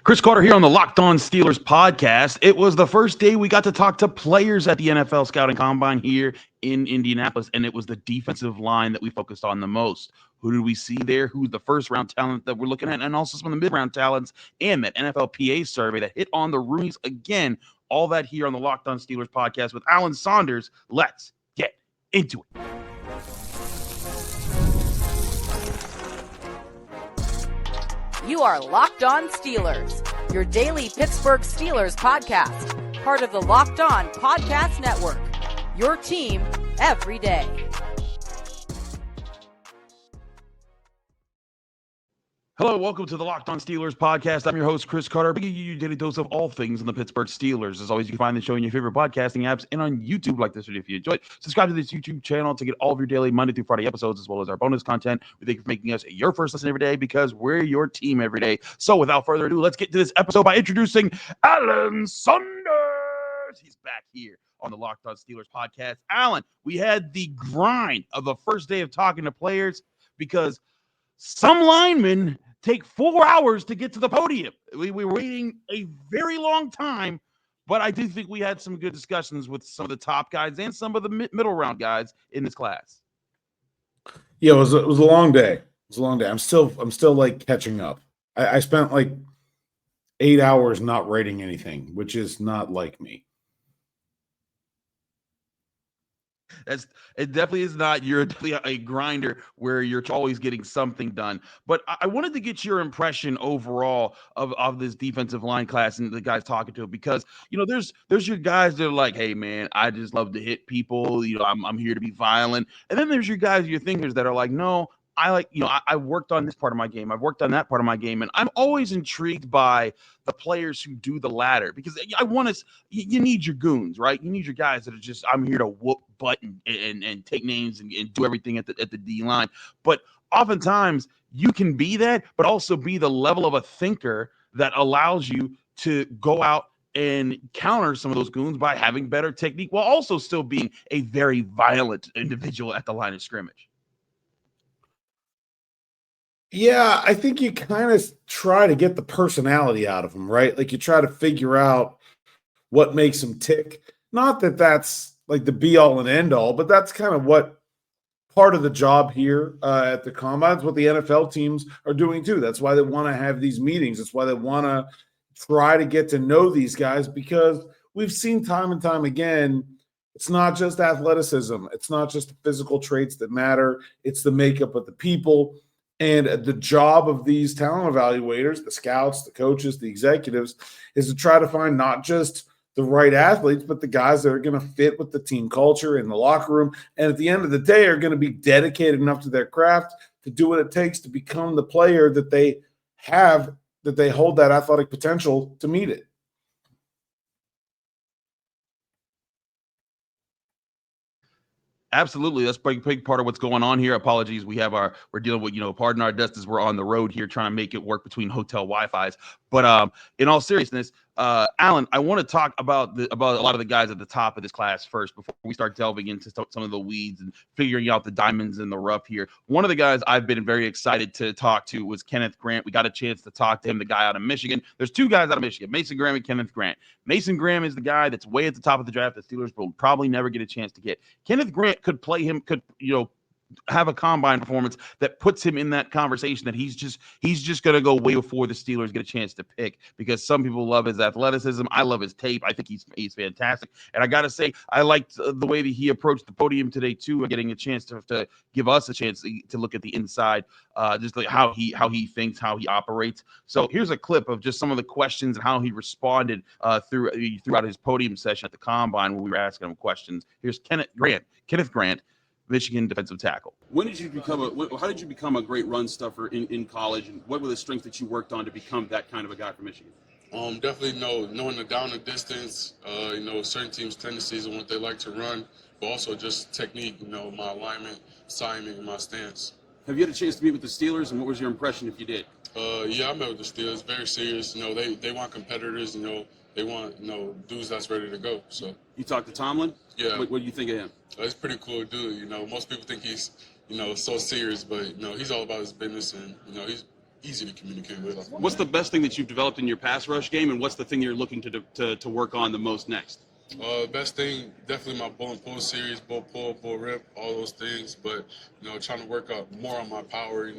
Chris Carter here on the Locked On Steelers podcast. It was the first day we got to talk to players at the NFL Scouting Combine here in Indianapolis, and it was the defensive line that we focused on the most. Who did we see there? Who's the first-round talent that we're looking at, and also some of the mid-round talents, and that NFLPA survey that hit on the Roonies again. All that here on the Locked On Steelers podcast with Alan Saunders. Let's get into it. You are Locked On Steelers, your daily Pittsburgh Steelers podcast, part of the Locked On Podcast Network, your team every day. Hello, welcome to the Locked On Steelers podcast. I'm your host, Chris Carter, bringing you your daily dose of all things on the Pittsburgh Steelers. As always, you can find the show in your favorite podcasting apps and on YouTube. Like this video if you enjoyed. Subscribe to this YouTube channel to get all of your daily Monday through Friday episodes, as well as our bonus content. We thank you for making us your first listen every day because we're your team every day. So without further ado, let's get to this episode by introducing Alan Saunders. He's back here on the Locked On Steelers podcast. Alan, we had the grind of the first day of talking to players because some linemen take 4 hours to get to the podium. We were waiting a very long time, but I do think we had some good discussions with some of the top guys and some of the middle round guys in this class. Yeah, it was a long day. It was a long day. I'm still like catching up. I spent like 8 hours not writing anything, which is not like me. It definitely is not. You're definitely a grinder where you're always getting something done. But I wanted to get your impression overall of this defensive line class and the guys talking to it, because there's your guys that are like, hey man, I just love to hit people. I'm here to be violent. And then there's your guys, your thinkers that are like, no, I worked on this part of my game. I've worked on that part of my game. And I'm always intrigued by the players who do the latter, because you need your goons, right? You need your guys that are just, I'm here to whoop butt and take names and do everything at the D line. But oftentimes you can be that, but also be the level of a thinker that allows you to go out and counter some of those goons by having better technique while also still being a very violent individual at the line of scrimmage. Yeah, I think you kind of try to get the personality out of them, right? Like you try to figure out what makes them tick. Not that that's like the be all and end all, but that's kind of what part of the job here at the Combine, what the NFL teams are doing too. That's why they want to have these meetings. That's why they want to try to get to know these guys, because we've seen time and time again, it's not just athleticism. It's not just the physical traits that matter. It's the makeup of the people. And the job of these talent evaluators, the scouts, the coaches, the executives, is to try to find not just the right athletes, but the guys that are going to fit with the team culture in the locker room. And at the end of the day, are going to be dedicated enough to their craft to do what it takes to become the player that they have, that they hold that athletic potential to meet it. Absolutely. That's a big part of what's going on here. Apologies. We're dealing with, pardon our dust as we're on the road here trying to make it work between hotel Wi-Fis. But in all seriousness, Alan, I want to talk about a lot of the guys at the top of this class first before we start delving into some of the weeds and figuring out the diamonds in the rough here. One of the guys I've been very excited to talk to was Kenneth Grant. We got a chance to talk to him, the guy out of Michigan. There's two guys out of Michigan, Mason Graham and Kenneth Grant. Mason Graham is the guy that's way at the top of the draft that Steelers will probably never get a chance to get. Kenneth Grant could have a combine performance that puts him in that conversation that he's just going to go way before the Steelers get a chance to pick, because some people love his athleticism. I love his tape. I think he's fantastic. And I got to say, I liked the way that he approached the podium today too, getting a chance to give us a chance to look at the inside, just like how he thinks, how he operates. So here's a clip of just some of the questions and how he responded throughout his podium session at the combine when we were asking him questions. Here's Kenneth Grant, Michigan defensive tackle. How did you become a great run stuffer in college, and what were the strengths that you worked on to become that kind of a guy for Michigan? Definitely knowing the down and distance, certain teams' tendencies and what they like to run, but also just technique, my alignment, assignment, and my stance. Have you had a chance to meet with the Steelers, and what was your impression if you did? Yeah, I met with the Steelers. Very serious. They want competitors. They want dudes that's ready to go. So you talked to Tomlin? Yeah. What do you think of him? He's pretty cool dude. Most people think he's so serious, but he's all about his business, and he's easy to communicate with. What's the best thing that you've developed in your pass rush game, and what's the thing you're looking to work on the most next? Best thing, definitely my bull and pull series, bull pull, bull rip, all those things. But, trying to work out more on my power,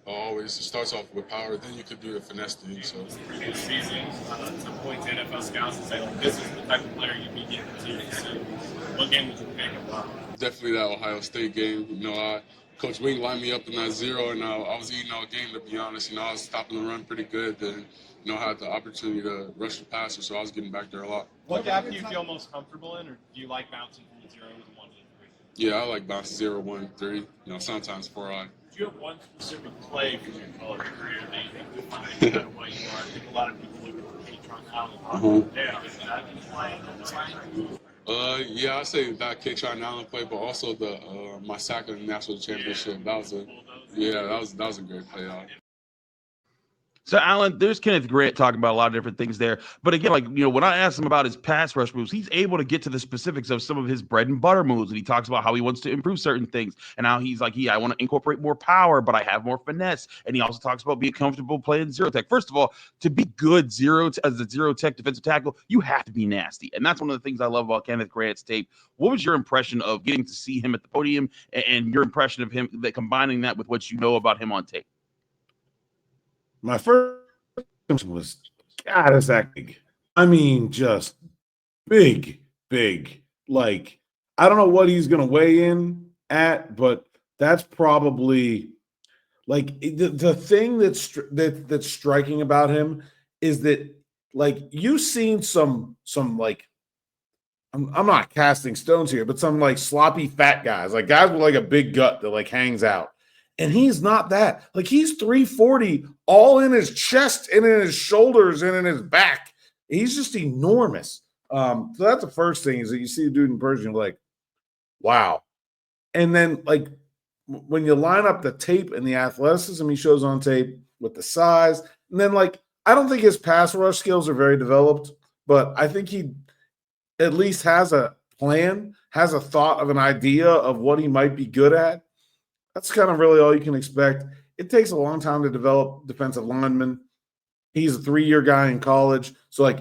always it starts off with power, then you could do the finesse thing. So previous season, to point to NFL scouts and say, like, this is the type of player you'd be getting to. So what game would you pick? Definitely that Ohio State game. Coach Wing lined me up in that 0, and I was eating all game, to be honest. I was stopping the run pretty good. Then, I had the opportunity to rush the passer, so I was getting back there a lot. What gap do you feel most comfortable in, or do you like bouncing from 0 to 1 to 3? Yeah, I like bouncing 0, 1, 3. Sometimes 4 eye. Do you have one specific play from your college career that you think defines kind of what you are? I think a lot of people look at Carter and Alan. Yeah, is that play? Yeah, I say that Carter and Alan play, but also the my sack in the national championship. That was a great play. So, Alan, there's Kenneth Grant talking about a lot of different things there. But again, when I asked him about his pass rush moves, he's able to get to the specifics of some of his bread and butter moves. And he talks about how he wants to improve certain things and how he's like, I want to incorporate more power, but I have more finesse. And he also talks about being comfortable playing zero tech. First of all, to be good as a zero tech defensive tackle, you have to be nasty. And that's one of the things I love about Kenneth Grant's tape. What was your impression of getting to see him at the podium and your impression of him, that combining that with what you know about him on tape? My first was, God, is that big? I mean, just big. Like, I don't know what he's going to weigh in at, but that's probably like the thing that's striking about him is that, like, you've seen some like, I'm not casting stones here, but some like sloppy fat guys, like guys with like a big gut that like hangs out. And he's not that. Like, he's 340 all in his chest and in his shoulders and in his back. He's just enormous. So that's the first thing, is that you see the dude in person, you're like, wow. And then, like, when you line up the tape and the athleticism he shows on tape with the size, and then, like, I don't think his pass rush skills are very developed, but I think he at least has a plan, has a thought of an idea of what he might be good at. That's kind of really all you can expect. It takes a long time to develop defensive linemen. He's a 3-year guy in college, so, like,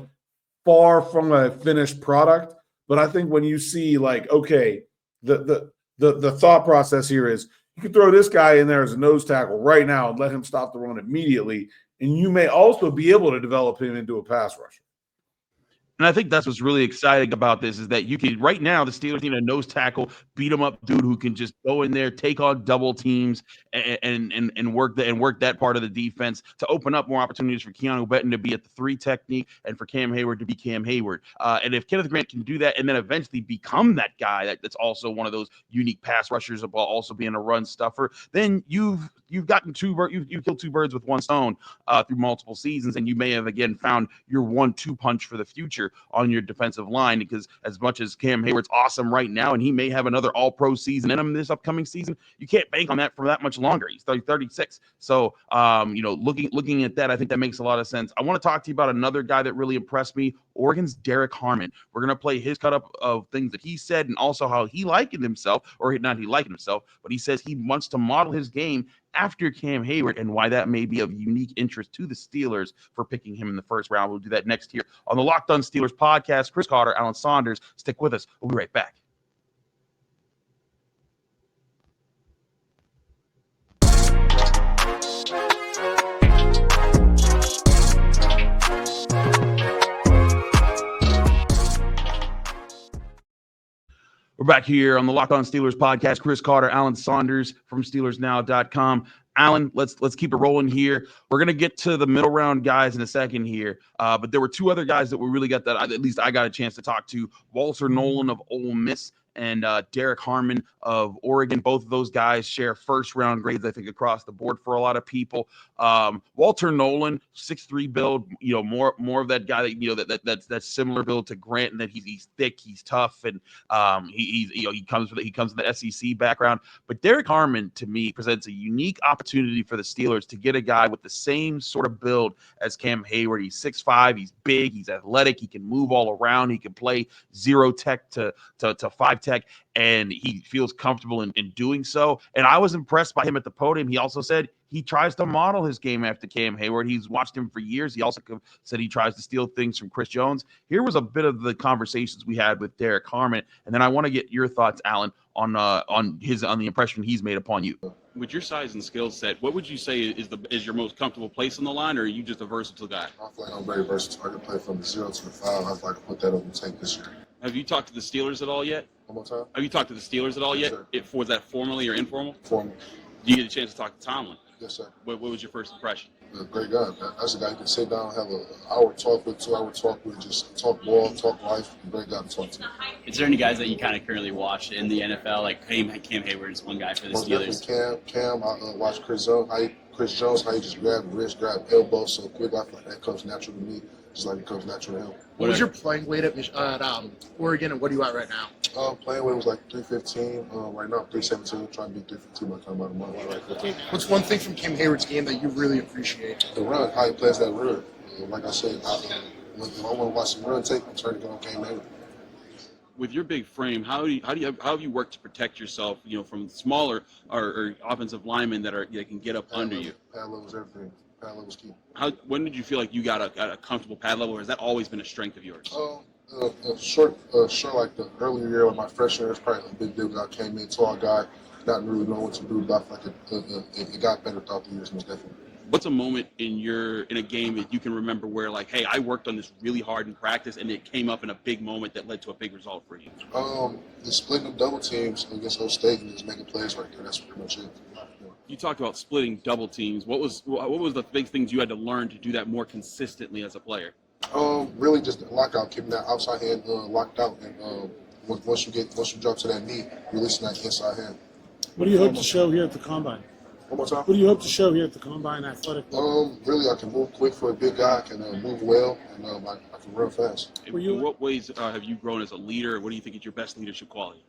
far from a finished product. But I think when you see, like, okay, the thought process here is you can throw this guy in there as a nose tackle right now and let him stop the run immediately, and you may also be able to develop him into a pass rusher. And I think that's what's really exciting about this, is that you can, right now, the Steelers need a nose tackle, beat them up dude who can just go in there, take on double teams, and work that part of the defense to open up more opportunities for Keanu Benton to be at the 3 technique and for Cam Hayward to be Cam Hayward. And if Kenneth Grant can do that and then eventually become that guy that's also one of those unique pass rushers while also being a run stuffer, then you've gotten you killed 2 birds with 1 stone through multiple seasons, and you may have again found your 1-2 punch for the future on your defensive line. Because as much as Cam Hayward's awesome right now, and he may have another all-pro season in him this upcoming season, you can't bank on that for that much longer. He's 36. So, looking at that, I think that makes a lot of sense. I want to talk to you about another guy that really impressed me, Oregon's Derrick Harmon. We're going to play his cut up of things that he said and also how he likened himself, or not he likened himself, but he says he wants to model his game after Cam Hayward, and why that may be of unique interest to the Steelers for picking him in the first round. We'll do that next here on the Locked On Steelers podcast. Chris Carter, Alan Saunders, stick with us. We'll be right back. We're back here on the Locked On Steelers podcast. Chris Carter, Alan Saunders from SteelersNow.com. Alan, let's keep it rolling here. We're going to get to the middle round guys in a second here, but there were 2 other guys that we really got that, at least I got a chance to talk to, Walter Nolan of Ole Miss and Derrick Harmon of Oregon. Both of those guys share first-round grades, I think, across the board for a lot of people. Walter Nolan, 6'3" build, more of that guy that that's similar build to Grant, and that he's thick, he's tough, and he comes with the SEC background. But Derrick Harmon, to me, presents a unique opportunity for the Steelers to get a guy with the same sort of build as Cam Hayward. He's 6'5", he's big, he's athletic, he can move all around, he can play zero tech to 5 tech, and he feels comfortable in doing so. And I was impressed by him at the podium. He also said he tries to model his game after Cam Hayward. He's watched him for years. He also said he tries to steal things from Chris Jones. Here was a bit of the conversations we had with Derrick Harmon, and then I want to get your thoughts, Alan, on the impression he's made upon you. With your size and skill set, what would you say is your most comfortable place on the line, or are you just a versatile guy? I feel like I'm very versatile. I can play from the 0 to the 5. I feel like I can put that on the tape this year. Have you talked to the Steelers at all yet? One more time? Have you talked to the Steelers at all Yes, yet? sir. Was that formally or informal? Formal. Do you get a chance to talk to Tomlin? Yes, sir. What was your first impression? A great guy. That's a guy you can sit down, have an hour talk with, 2 hour talk with, just talk ball, talk life. A great guy to talk to. Is there any guys that you kind of currently watch in the NFL? Like Cam Hayward is one guy for the Most Steelers. definitely Cam. I watch Chris Jones, how he just grab wrist, grab elbow so quick. I feel like that comes natural to me, just like it comes natural to him. What was your playing weight at Oregon, and what are you at right now? Playing weight was like 315. Right now, 317. Trying to be 315 by the time I'm out of month. What's one thing from Cam Hayward's game that you really appreciate? The run, how he plays that run. Like I said, if I want to watch some run tape, I'm turning it on Cam Hayward. With your big frame, how have you worked to protect yourself, from smaller or offensive linemen that can get up under you? Pad level's everything. Pad level's key. When did you feel like you got a comfortable pad level, or has that always been a strength of yours? Short like the earlier year of my freshman year, it's probably a big deal because I came in tall guy, not really knowing what to do, but I feel like it got better throughout the years, most definitely. What's a moment in a game that you can remember where, like, hey, I worked on this really hard in practice and it came up in a big moment that led to a big result for you? The splitting of double teams against Ohio State and just making plays right there. That's pretty much it. You talked about splitting double teams. What was the big things you had to learn to do that more consistently as a player? Really just the lockout, keeping that outside hand locked out, and once you drop to that knee, releasing that inside hand. What do you hope to show here at the Combine? One more time. What do you hope to show here at the Combine athletically? Really, I can move quick for a big guy. I can move well, and I can run fast. In what ways have you grown as a leader? What do you think is your best leadership quality?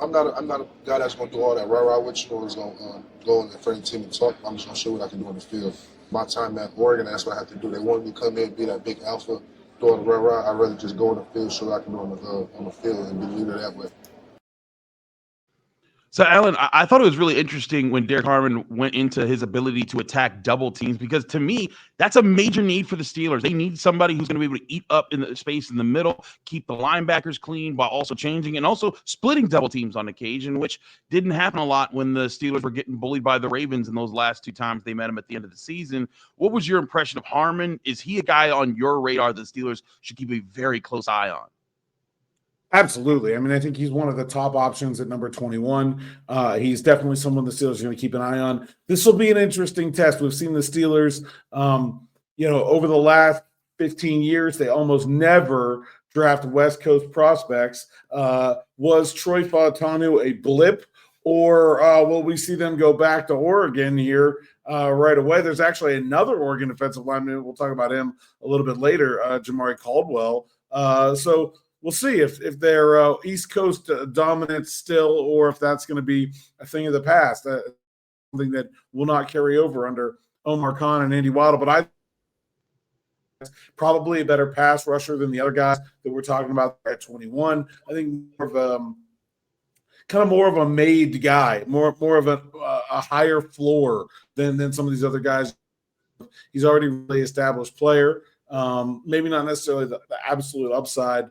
I'm not a guy that's going to do all that rah-rah with you or is going to go in front of the team and talk. I'm just going to show what I can do on the field. My time at Oregon, that's what I have to do. They wanted me to come in, be that big alpha, do all the rah-rah. I'd rather just go on the field, show what I can do on the field, and be leader that way. So, Alan, I thought it was really interesting when Derrick Harmon went into his ability to attack double teams, because to me, that's a major need for the Steelers. They need somebody who's going to be able to eat up in the space in the middle, keep the linebackers clean while also changing and also splitting double teams on occasion, which didn't happen a lot when the Steelers were getting bullied by the Ravens in those last 2 times they met him at the end of the season. What was your impression of Harmon? Is he a guy on your radar the Steelers should keep a very close eye on? Absolutely. I mean, I think he's one of the top options at number 21. He's definitely someone the Steelers are going to keep an eye on. This will be an interesting test. We've seen the Steelers, over the last 15 years, they almost never draft West Coast prospects. Was Troy Fautanu a blip, or will we see them go back to Oregon here right away? There's actually another Oregon defensive lineman. We'll talk about him a little bit later, Jamari Caldwell. So we'll see if they're East Coast dominant still, or if that's going to be a thing of the past, something that will not carry over under Omar Khan and Andy Waddle. But probably a better pass rusher than the other guys that we're talking about at 21. I think more of a made guy, more of a higher floor than some of these other guys. He's already a really established player. Maybe not necessarily the absolute upside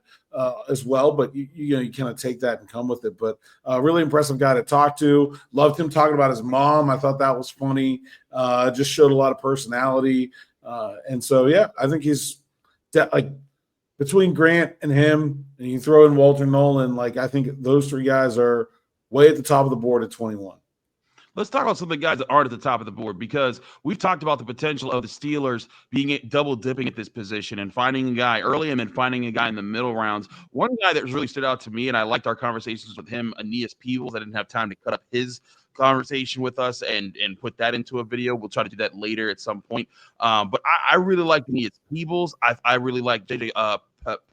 as well, but you kind of take that and come with it. But really impressive guy to talk to. Loved him talking about his mom. I thought that was funny. Just showed a lot of personality. And so, yeah, I think he's like between Grant and him, and you throw in Walter Nolan, I think those 3 guys are way at the top of the board at 21. Let's talk about some of the guys that aren't at the top of the board, because we've talked about the potential of the Steelers being double dipping at this position and finding a guy early and then finding a guy in the middle rounds. One guy that really stood out to me, and I liked our conversations with him, Aeneas Peebles. I didn't have time to cut up his conversation with us and put that into a video. We'll try to do that later at some point. But I really like Aeneas Peebles. I really like JJ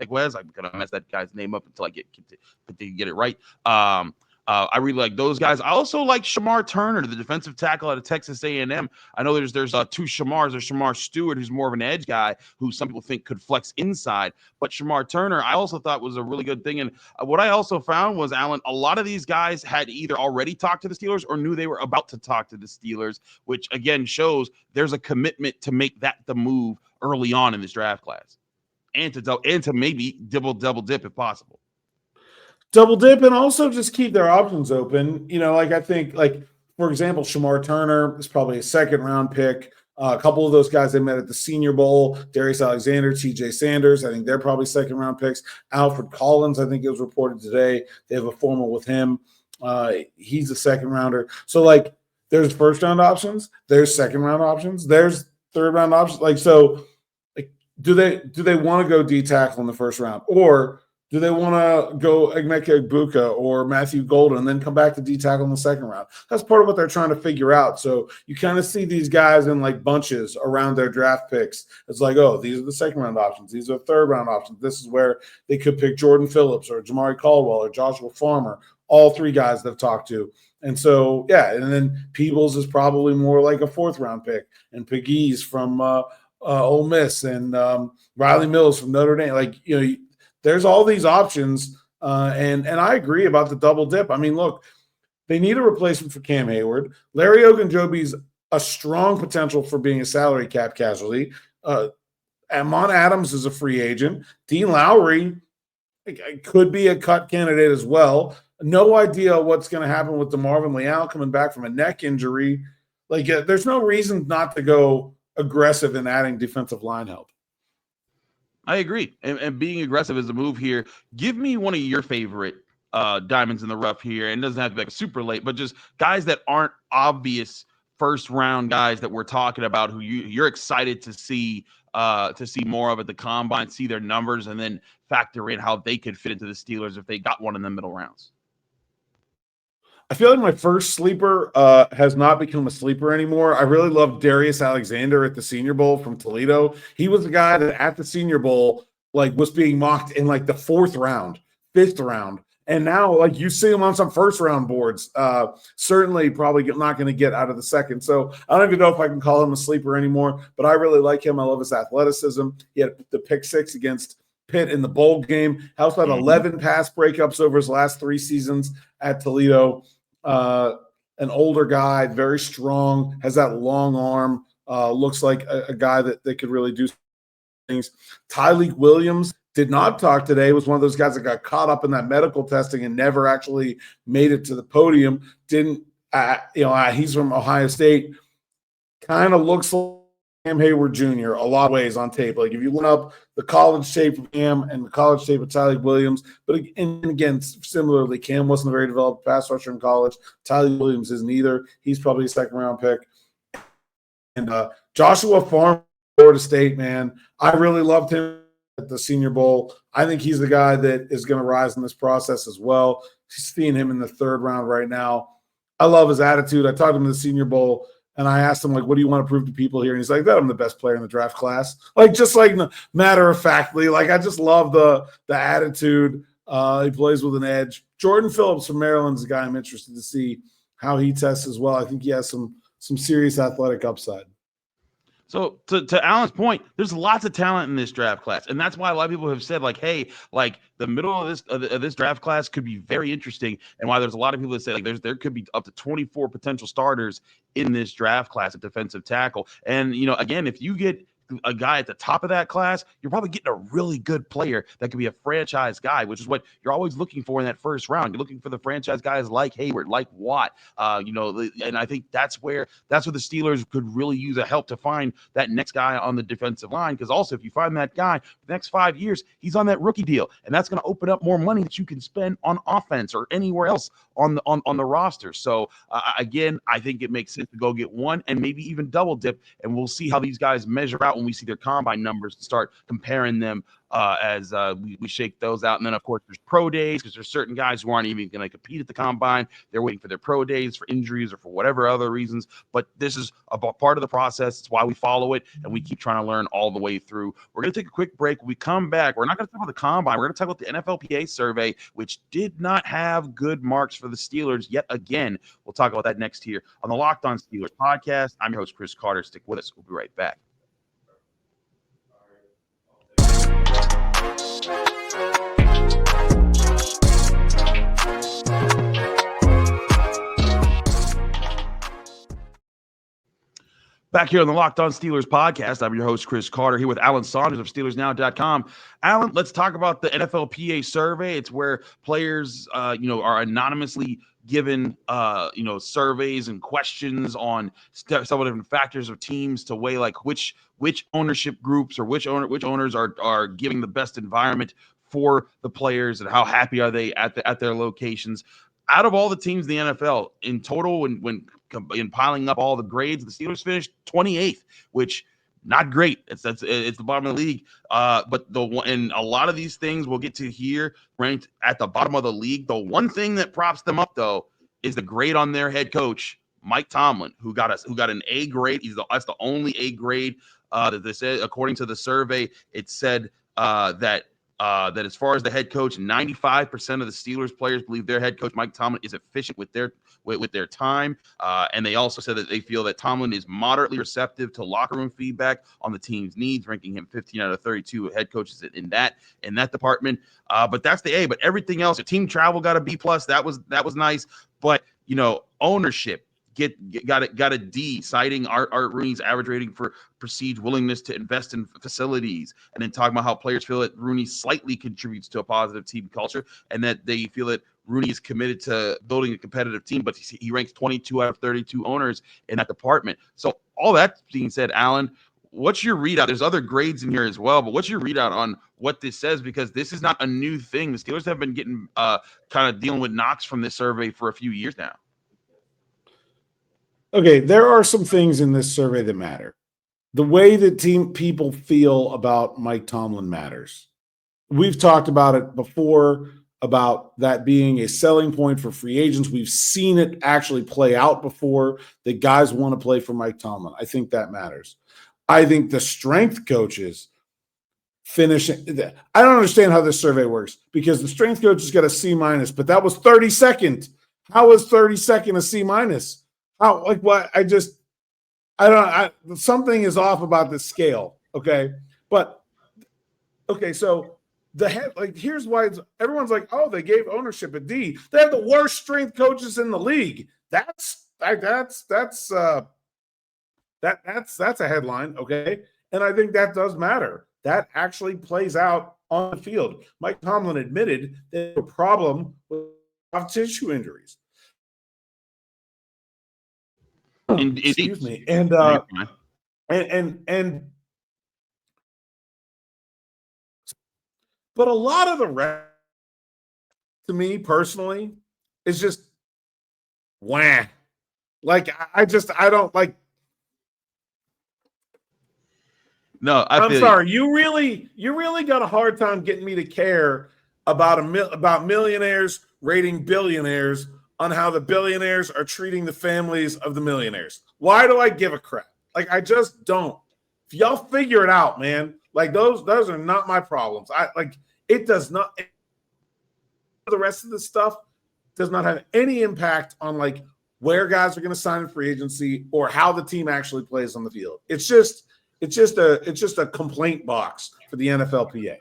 Pegues. I'm going to mess that guy's name up until I get to get it right. I really like those guys. I also like Shamar Turner, the defensive tackle out of Texas A&M. I know there's two Shamars. There's Shamar Stewart, who's more of an edge guy, who some people think could flex inside. But Shamar Turner, I also thought was a really good thing. And what I also found was, Alan, a lot of these guys had either already talked to the Steelers or knew they were about to talk to the Steelers, which again shows there's a commitment to make that the move early on in this draft class, and to maybe double dip if possible. Double dip and also just keep their options open. Like I think, like, for example, Shamar Turner is probably a second-round pick. A couple of those guys they met at the Senior Bowl, Darius Alexander, TJ Sanders, I think they're probably second-round picks. Alfred Collins, I think it was reported today. They have a formal with him. He's a second-rounder. So, like, there's first-round options. There's second-round options. There's third-round options. Like, so, like, do they want to go D-tackle in the first round? Or do they want to go Emeka Egbuka or Matthew Golden and then come back to D-tackle in the second round? That's part of what they're trying to figure out. So you kind of see these guys in like bunches around their draft picks. It's like, oh, these are the second-round options. These are third-round options. This is where they could pick Jordan Phillips or Jamari Caldwell or Joshua Farmer, all three guys they've talked to. And so, yeah, and then Peebles is probably more like a fourth-round pick, and Pegues from Ole Miss, and Riley Mills from Notre Dame. Like, there's all these options, and I agree about the double dip. I mean, look, they need a replacement for Cam Hayward. Larry Ogunjobi's a strong potential for being a salary cap casualty. Amon Adams is a free agent. Dean Lowry could be a cut candidate as well. No idea what's going to happen with DeMarvin Leal coming back from a neck injury. Like, there's no reason not to go aggressive in adding defensive line help. I agree. And being aggressive is a move here. Give me one of your favorite diamonds in the rough here. And it doesn't have to be like super late, but just guys that aren't obvious first round guys that we're talking about who you're excited to see more of at the combine, see their numbers, and then factor in how they could fit into the Steelers if they got one in the middle rounds. I feel like my first sleeper has not become a sleeper anymore. I really love Darius Alexander at the Senior Bowl from Toledo. He was the guy that at the Senior Bowl was being mocked in like the fourth round, fifth round. And now you see him on some first round boards. Certainly probably not going to get out of the second. So I don't even know if I can call him a sleeper anymore, but I really like him. I love his athleticism. He had the pick six against Pitt in the bowl game. He also had 11 pass breakups over his last 3 seasons at Toledo. An older guy, very strong, has that long arm, looks like a guy that could really do things. Tyliek Williams did not talk today, was one of those guys that got caught up in that medical testing and never actually made it to the podium. He's from Ohio State, kind of looks like Cam Hayward Jr. a lot of ways on tape. Like if you look up the college tape of Cam and the college tape of Tyliek Williams, but again, similarly, Cam wasn't a very developed pass rusher in college. Tyliek Williams isn't either. He's probably a second-round pick. And Joshua Farmer, Florida State, man, I really loved him at the Senior Bowl. I think he's the guy that is going to rise in this process as well. Seeing him in the third round right now. I love his attitude. I talked to him in the Senior Bowl, and I asked him, what do you want to prove to people here? And he's like, that I'm the best player in the draft class. Just matter-of-factly. I just love the attitude. He plays with an edge. Jordan Phillips from Maryland is a guy I'm interested to see how he tests as well. I think he has some serious athletic upside. So to Alan's point, there's lots of talent in this draft class, and that's why a lot of people have said, hey, the middle of this draft class could be very interesting, and why there's a lot of people that say there could be up to 24 potential starters in this draft class at defensive tackle. And again, if you get a guy at the top of that class, you're probably getting a really good player that could be a franchise guy, which is what you're always looking for in that first round. You're looking for the franchise guys like Hayward, like Watt, and I think that's where the Steelers could really use a help to find that next guy on the defensive line. Because also, if you find that guy for the next 5 years, he's on that rookie deal, and that's going to open up more money that you can spend on offense or anywhere else on the roster. So again, I think it makes sense to go get one and maybe even double dip, and we'll see how these guys measure out out when we see their combine numbers to start comparing them as we shake those out. And then, of course, there's pro days because there's certain guys who aren't even going to compete at the combine. They're waiting for their pro days for injuries or for whatever other reasons. But this is a part of the process. It's why we follow it, and we keep trying to learn all the way through. We're going to take a quick break. When we come back, we're not going to talk about the combine. We're going to talk about the NFLPA survey, which did not have good marks for the Steelers yet again. We'll talk about that next here on the Locked On Steelers podcast. I'm your host, Chris Carter. Stick with us. We'll be right back. Back here on the Locked On Steelers podcast, I'm your host, Chris Carter, here with Alan Saunders of SteelersNow.com. Alan, let's talk about the NFLPA survey. It's where players, are anonymously given, surveys and questions on several different factors of teams to weigh like which ownership groups or which owners are giving the best environment for the players and how happy are they at their locations. Out of all the teams in the NFL in total, when piling up all the grades, the Steelers finished 28th, which not great. It's the bottom of the league. But and a lot of these things we'll get to here ranked at the bottom of the league. The one thing that props them up though is the grade on their head coach, Mike Tomlin, who got an A grade. That's the only A grade that they said, according to the survey. It said that as far as the head coach, 95% of the Steelers players believe their head coach, Mike Tomlin, is efficient with their time. And they also said that they feel that Tomlin is moderately receptive to locker room feedback on the team's needs, ranking him 15 out of 32 head coaches in that department. But that's the A. But everything else, team travel got a B+. That was nice. But, ownership, got a D, citing Art Rooney's average rating for perceived willingness to invest in facilities, and then talking about how players feel that Rooney slightly contributes to a positive team culture, and that they feel that Rooney is committed to building a competitive team, but he ranks 22 out of 32 owners in that department. So all that being said, Alan, what's your readout? There's other grades in here as well, but what's your readout on what this says? Because this is not a new thing. The Steelers have been getting kind of dealing with knocks from this survey for a few years now. Okay, there are some things in this survey that matter. The way that people feel about Mike Tomlin matters. We've talked about it before, about that being a selling point for free agents. We've seen it actually play out before, that guys want to play for Mike Tomlin. I think that matters. I think the strength coaches finishing. I don't understand how this survey works, because the strength coaches got a C-, but that was 32nd. How was 32nd a C-? How, like, what? Something is off about this scale. Okay. But okay. So here's why everyone's like, oh, they gave ownership a D. They have the worst strength coaches in the league. That's a headline. Okay. And I think that does matter. That actually plays out on the field. Mike Tomlin admitted that the problem with soft tissue injuries. Excuse me. And but a lot of the rest, to me personally, is just wah. Like I don't like. No, I'm sorry. You really got a hard time getting me to care about about millionaires rating billionaires on how the billionaires are treating the families of the millionaires. Why do I give a crap? Like, I just don't. If y'all figure it out, man. Like, those are not my problems. It does not. The rest of the stuff does not have any impact on like where guys are going to sign in free agency or how the team actually plays on the field. It's just a complaint box for the NFLPA.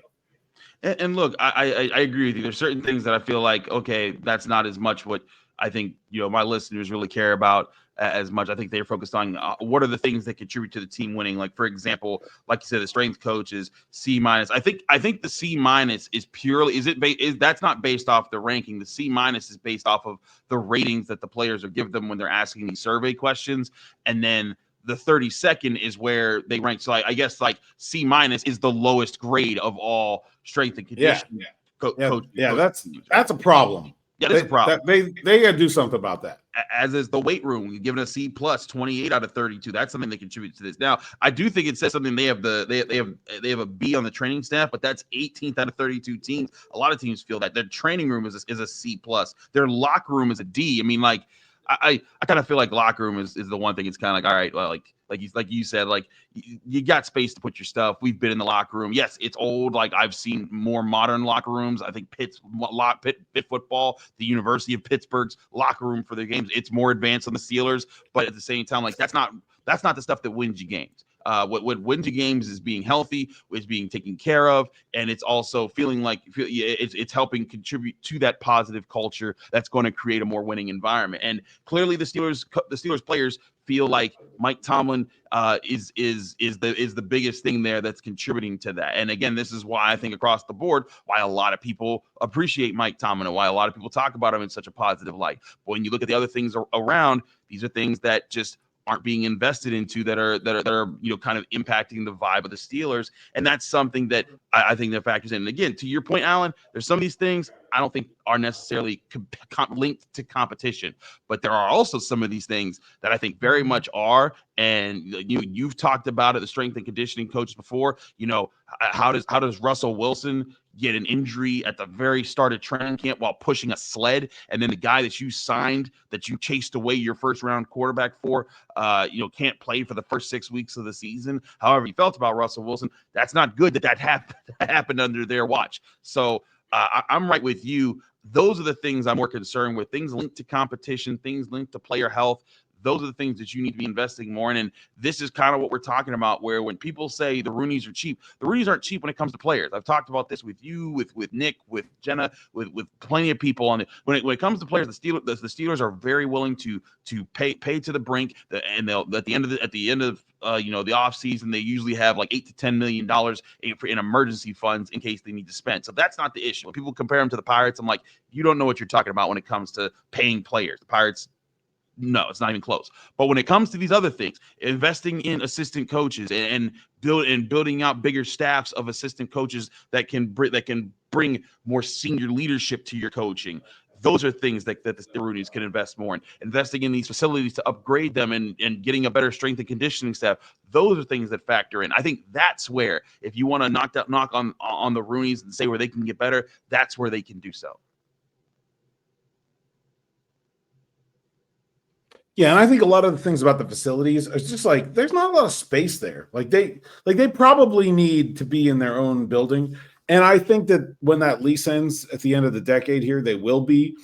And look, I agree with you. There's certain things that I feel like, okay, that's not as much what I think, my listeners really care about as much. I think they're focused on what are the things that contribute to the team winning. Like, for example, like you said, the strength coach is C-. I think the C- is purely, that's not based off the ranking. The C- is based off of the ratings that the players are giving them when they're asking these survey questions. And then the 32nd is where they rank. So I guess like C- is the lowest grade of all strength and conditioning. That's a problem. Yeah, that's a problem. They got to do something about that. As is the weight room. You're giving a C plus, 28 out of 32. That's something that contributes to this. Now, I do think it says something. They have a B on the training staff, but that's 18th out of 32 teams. A lot of teams feel that their training room is a C plus. Their locker room is a D. I mean, like I kind of feel like locker room is the one thing. It's kind of like, all right, well, like you said, like you got space to put your stuff. We've been in the locker room. Yes, it's old. Like I've seen more modern locker rooms. I think Pitt football, the University of Pittsburgh's locker room for their games, it's more advanced than the Steelers. But at the same time, like that's not the stuff that wins you games. What wins you games is being healthy, is being taken care of, and it's also feeling like it's helping contribute to that positive culture that's going to create a more winning environment. And clearly, the Steelers players feel like Mike Tomlin is the biggest thing there that's contributing to that. And again, this is why I think across the board, why a lot of people appreciate Mike Tomlin and why a lot of people talk about him in such a positive light. But when you look at the other things around, these are things that just aren't being invested into that are kind of impacting the vibe of the Steelers. And that's something that I think that factors in. And again, to your point, Alan, there's some of these things I don't think are necessarily linked to competition, but there are also some of these things that I think very much are. And you've talked about it, the strength and conditioning coaches before. How does Russell Wilson get an injury at the very start of training camp while pushing a sled, and then the guy that you signed, that you chased away your first round quarterback for, can't play for the first 6 weeks of the season? However you felt about Russell Wilson, that's not good that happened under their watch. So I'm right with you. Those are the things I'm more concerned with. Things linked to competition, things linked to player health. Those are the things that you need to be investing more in. And this is kind of what we're talking about, where when people say the Rooneys are cheap, the Rooneys aren't cheap when it comes to players. I've talked about this with you, with Nick, with Jenna, with plenty of people on it. When it comes to players, the Steelers are very willing to pay to the brink. And they'll at the end of the off season, they usually have like $8 to $10 million in emergency funds in case they need to spend. So that's not the issue. When people compare them to the Pirates, I'm like, you don't know what you're talking about when it comes to paying players. The Pirates, no, it's not even close. But when it comes to these other things, investing in assistant coaches and building out bigger staffs of assistant coaches that can bring more senior leadership to your coaching, those are things that the Rooneys can invest more in. Investing in these facilities to upgrade them and getting a better strength and conditioning staff, those are things that factor in. I think that's where, if you want to knock on the Rooneys and say where they can get better, that's where they can do so. Yeah, and I think a lot of the things about the facilities are just like there's not a lot of space there. Like they probably need to be in their own building. And I think that when that lease ends at the end of the decade here, they will be.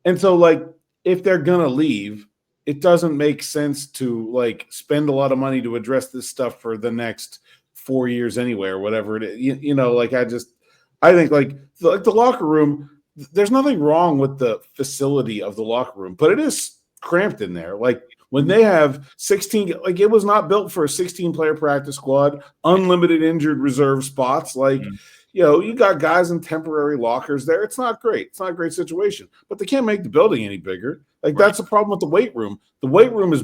And so like if they're gonna leave, it doesn't make sense to like spend a lot of money to address this stuff for the next 4 years anyway, or whatever it is. I think like the locker room, there's nothing wrong with the facility of the locker room, but it is cramped in there. Like when they have 16, like it was not built for a 16-player practice squad, unlimited injured reserve spots. Like, you got guys in temporary lockers there. It's not great. It's not a great situation, but they can't make the building any bigger. Like that's the problem with the weight room. The weight room is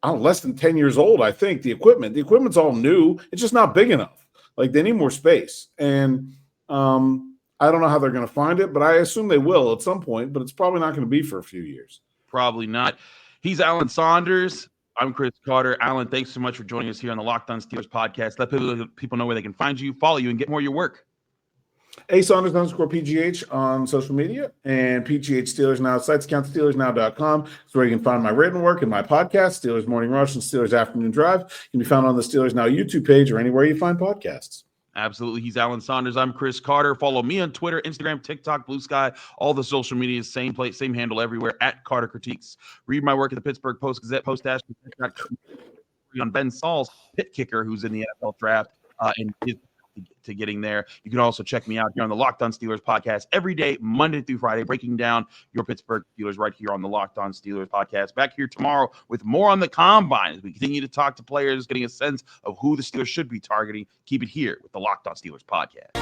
less than 10 years old. I think the equipment's all new. It's just not big enough. Like they need more space. And, I don't know how they're going to find it, but I assume they will at some point, but it's probably not going to be for a few years. Probably not. He's Alan Saunders. I'm Chris Carter. Alan, thanks so much for joining us here on the Locked On Steelers podcast. Let people know where they can find you, follow you, and get more of your work. Saunders_PGH on social media, and PGH Steelers Now sites account SteelersNow.com. That's where you can find my written work and my podcast, Steelers Morning Rush and Steelers Afternoon Drive. Can be found on the Steelers Now YouTube page or anywhere you find podcasts. Absolutely. He's Alan Saunders. I'm Chris Carter. Follow me on Twitter, Instagram, TikTok, Blue Sky, all the social media, same place, same handle everywhere, at Carter Critiques. Read my work at the Pittsburgh Post-Gazette, on Ben Saul's pit kicker, who's in the NFL draft, and to getting there. You can also check me out here on the Locked On Steelers podcast every day, Monday through Friday, breaking down your Pittsburgh Steelers right here on the Locked On Steelers podcast. Back here tomorrow with more on the combine as we continue to talk to players, getting a sense of who the Steelers should be targeting. Keep it here with the Locked On Steelers podcast.